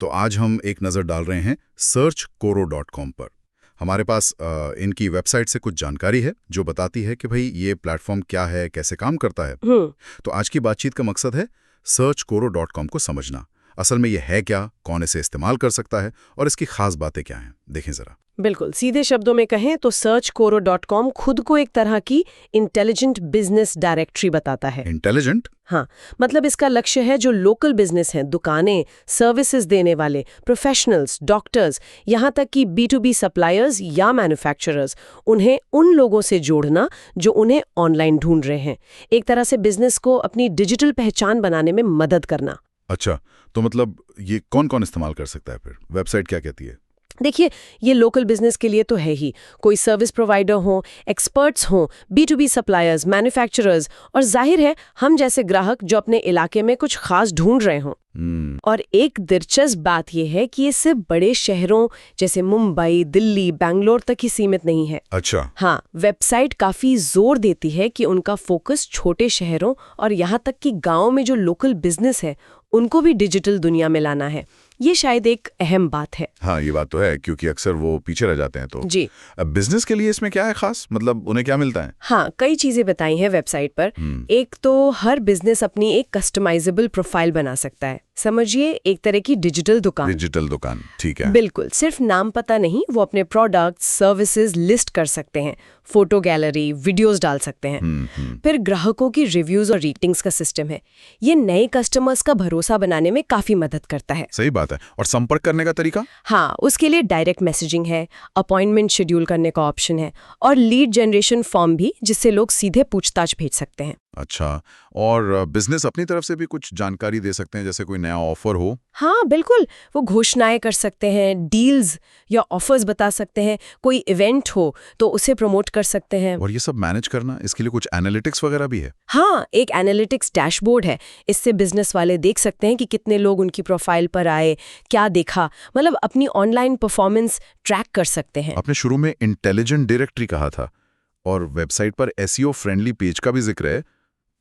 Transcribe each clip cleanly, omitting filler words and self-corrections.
तो आज हम एक नज़र डाल रहे हैं searchkoro.com पर। हमारे पास इनकी वेबसाइट से कुछ जानकारी है जो बताती है कि भाई ये प्लेटफॉर्म क्या है, कैसे काम करता है। तो आज की बातचीत का मकसद है searchkoro.com को समझना। असल में ये है क्या, कौन इसे इस्तेमाल कर सकता है और इसकी खास बातें क्या हैं। देखें जरा। बिल्कुल, सीधे शब्दों में कहें तो searchkoro.com खुद को एक तरह की इंटेलिजेंट बिजनेस डायरेक्टरी बताता है। इंटेलिजेंट? हाँ, मतलब इसका लक्ष्य है जो लोकल बिजनेस हैं, दुकानें, सर्विसेज देने वाले, प्रोफेशनल्स, डॉक्टर्स, यहाँ तक कि B2B सप्लायर्स या मैन्युफैक्चरर्स, उन्हें उन लोगों से जोड़ना जो उन्हें ऑनलाइन ढूंढ रहे हैं। एक तरह से बिजनेस को अपनी डिजिटल पहचान बनाने में मदद करना। अच्छा, तो मतलब ये कौन कौन इस्तेमाल कर सकता है फिर? वेबसाइट क्या कहती है? देखिए, ये लोकल बिजनेस के लिए तो है ही। कोई सर्विस प्रोवाइडर हो, एक्सपर्ट्स हों, B2B सप्लायर्स, मैन्युफैक्चरर्स और जाहिर है हम जैसे ग्राहक जो अपने इलाके में कुछ खास ढूंढ रहे हों। और एक दिलचस्प बात यह है कि ये सिर्फ बड़े शहरों जैसे मुंबई, दिल्ली, बैंगलोर तक ही सीमित नहीं है। अच्छा। हाँ, वेबसाइट काफी जोर देती है कि उनका फोकस छोटे शहरों और यहाँ तक कि गाँव में जो लोकल बिजनेस है उनको भी डिजिटल दुनिया में लाना है। ये शायद एक अहम बात है। हाँ, ये बात तो है क्योंकि अक्सर वो पीछे रह जाते हैं। तो जी, बिजनेस के लिए इसमें क्या है खास, मतलब उन्हें क्या मिलता है? हाँ, कई चीजें बताई हैं वेबसाइट पर। एक तो हर बिजनेस अपनी एक कस्टमाइजेबल प्रोफाइल बना सकता है। समझिए एक तरह की डिजिटल दुकान। ठीक है। बिल्कुल, सिर्फ नाम पता नहीं, वो अपने प्रोडक्ट्स, सर्विसेज लिस्ट कर सकते हैं, फोटो गैलरी, वीडियोस डाल सकते हैं। फिर ग्राहकों की रिव्यूज और रेटिंग्स का सिस्टम है। ये नए कस्टमर्स का भरोसा बनाने में काफी मदद करता है। सही बात है। और संपर्क करने का तरीका? हाँ, उसके लिए डायरेक्ट मैसेजिंग है, अपॉइंटमेंट शेड्यूल करने का ऑप्शन है और लीड जनरेशन फॉर्म भी, जिससे लोग सीधे पूछताछ भेज सकते हैं। अच्छा, और बिजनेस अपनी तरफ से भी कुछ जानकारी दे सकते हैं, जैसे कोई नया ऑफर हो? हाँ बिल्कुल, वो घोषणाएं कर सकते हैं, डील्स या ऑफर्स बता सकते हैं, कोई इवेंट हो तो उसे प्रमोट कर सकते हैं। और ये सब मैनेज करना, इसके लिए कुछ एनालिटिक्स वगैरह भी है? हाँ, एक एनालिटिक्स डैशबोर्ड है। इससे बिजनेस वाले देख सकते हैं कि कितने लोग उनकी प्रोफाइल पर आए, क्या देखा, मतलब अपनी ऑनलाइन परफॉर्मेंस ट्रैक कर सकते हैं। आपने शुरू में इंटेलिजेंट डायरेक्टरी कहा था और वेबसाइट पर SEO फ्रेंडली पेज का भी जिक्र है।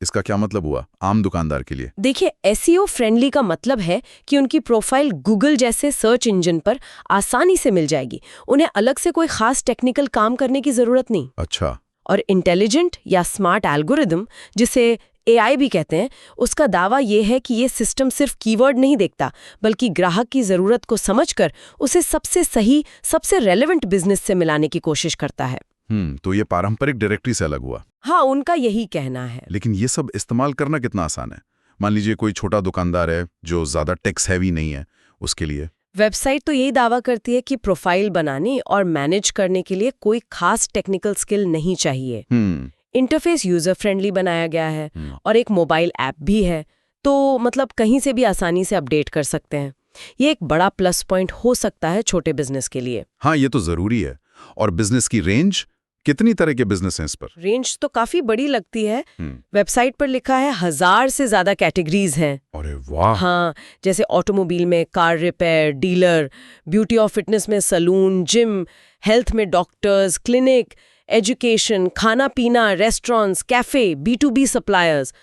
इसका क्या मतलब हुआ आम दुकानदार के लिए? देखिए, SEO फ्रेंडली का मतलब है कि उनकी प्रोफाइल गूगल जैसे सर्च इंजन पर आसानी से मिल जाएगी। उन्हें अलग से कोई खास टेक्निकल काम करने की जरूरत नहीं। अच्छा। और इंटेलिजेंट या स्मार्ट एल्गोरिदम, जिसे AI भी कहते हैं, उसका दावा ये है कि ये सिस्टम सिर्फ कीवर्ड नहीं देखता, बल्कि ग्राहक की जरूरत को समझकर उसे सबसे सही, सबसे रेलेवेंट बिजनेस से मिलाने की कोशिश करता है। तो ये पारंपरिक डायरेक्टरी से अलग हुआ। हाँ, उनका यही कहना है। लेकिन ये सब इस्तेमाल करना कितना आसान है? मान लीजिए कोई छोटा दुकानदार है जो ज्यादा टेक्स हैवी नहीं है, उसके लिए? वेबसाइट तो यही दावा करती है कि प्रोफाइल बनाने और मैनेज करने के लिए कोई खास टेक्निकल स्किल नहीं चाहिए। इंटरफेस यूजर फ्रेंडली बनाया गया है और एक मोबाइल ऐप भी है, तो मतलब कहीं से भी आसानी से अपडेट कर सकते हैं। ये एक बड़ा प्लस पॉइंट हो सकता है छोटे बिजनेस के लिए। हाँ, ये तो जरूरी है। और बिजनेस की रेंज, कितनी तरह के बिजनेस हैं इस पर? रेंज तो काफी बड़ी लगती है। वेबसाइट पर लिखा है 1000 से ज्यादा कैटेगरीज हैं। अरे वाह! हाँ, जैसे ऑटोमोबाइल में कार रिपेयर, डीलर, ब्यूटी और फिटनेस में सलून, जिम, हेल्थ में डॉक्टर्स, क्लिनिक, एजुकेशन, खाना पीना, रेस्टोरेंट्स, कैफे, B2B सप्लायर्स।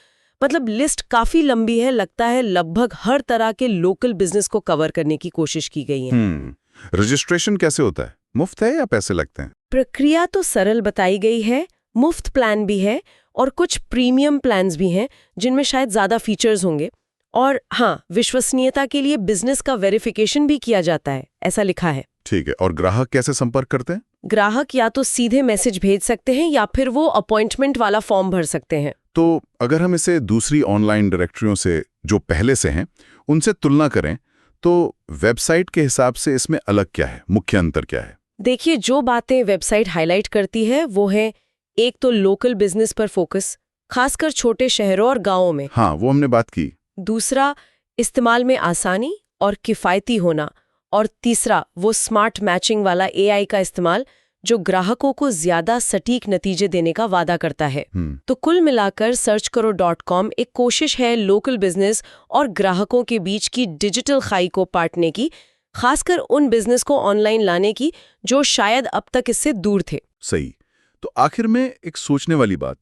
मतलब लिस्ट काफी लंबी है। लगता है लगभग हर तरह के लोकल बिजनेस को कवर करने की कोशिश की गई है। रजिस्ट्रेशन कैसे होता है? मुफ्त है या पैसे लगते हैं? प्रक्रिया तो सरल बताई गई है। मुफ्त प्लान भी है और कुछ प्रीमियम प्लान्स भी हैं जिनमें शायद ज्यादा फीचर्स होंगे। और हाँ, विश्वसनीयता के लिए बिजनेस का वेरिफिकेशन भी किया जाता है, ऐसा लिखा है। ठीक है। और ग्राहक कैसे संपर्क करते हैं? ग्राहक या तो सीधे मैसेज भेज सकते हैं या फिर वो अपॉइंटमेंट वाला फॉर्म भर सकते हैं। तो अगर हम इसे दूसरी ऑनलाइन डायरेक्टरियों से जो पहले से हैं उनसे तुलना करें तो वेबसाइट के हिसाब से इसमें अलग क्या है, मुख्य अंतर क्या है? देखिए, जो बातें वेबसाइट हाईलाइट करती है वो है, एक तो लोकल बिजनेस पर फोकस, खासकर छोटे शहरों और गांवों में। हाँ, वो हमने बात की। दूसरा, इस्तेमाल में आसानी और किफ़ायती होना। और तीसरा, वो स्मार्ट मैचिंग वाला AI का इस्तेमाल जो ग्राहकों को ज्यादा सटीक नतीजे देने का वादा करता है। तो कुल मिलाकर searchkoro.com एक कोशिश है लोकल बिजनेस और ग्राहकों के बीच की डिजिटल खाई को पाटने की, खासकर उन बिजनेस को ऑनलाइन लाने की जो शायद अब तक इससे दूर थे। सही। तो आखिर में एक सोचने वाली बात,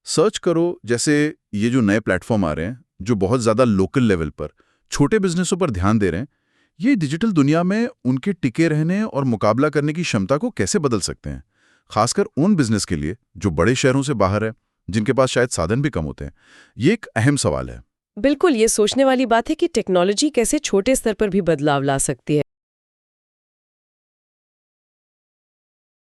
सर्च करो जैसे ये जो नए प्लेटफॉर्म आ रहे हैं जो बहुत ज्यादा लोकल लेवल पर छोटे बिजनेसों पर ध्यान दे रहे हैं, ये डिजिटल दुनिया में उनके टिके रहने और मुकाबला करने की क्षमता को कैसे बदल सकते हैं, खासकर उन बिजनेस के लिए जो बड़े शहरों से बाहर है, जिनके पास शायद साधन भी कम होते हैं। ये एक अहम सवाल है। बिल्कुल, ये सोचने वाली बात है कि टेक्नोलॉजी कैसे छोटे स्तर पर भी बदलाव ला सकती है।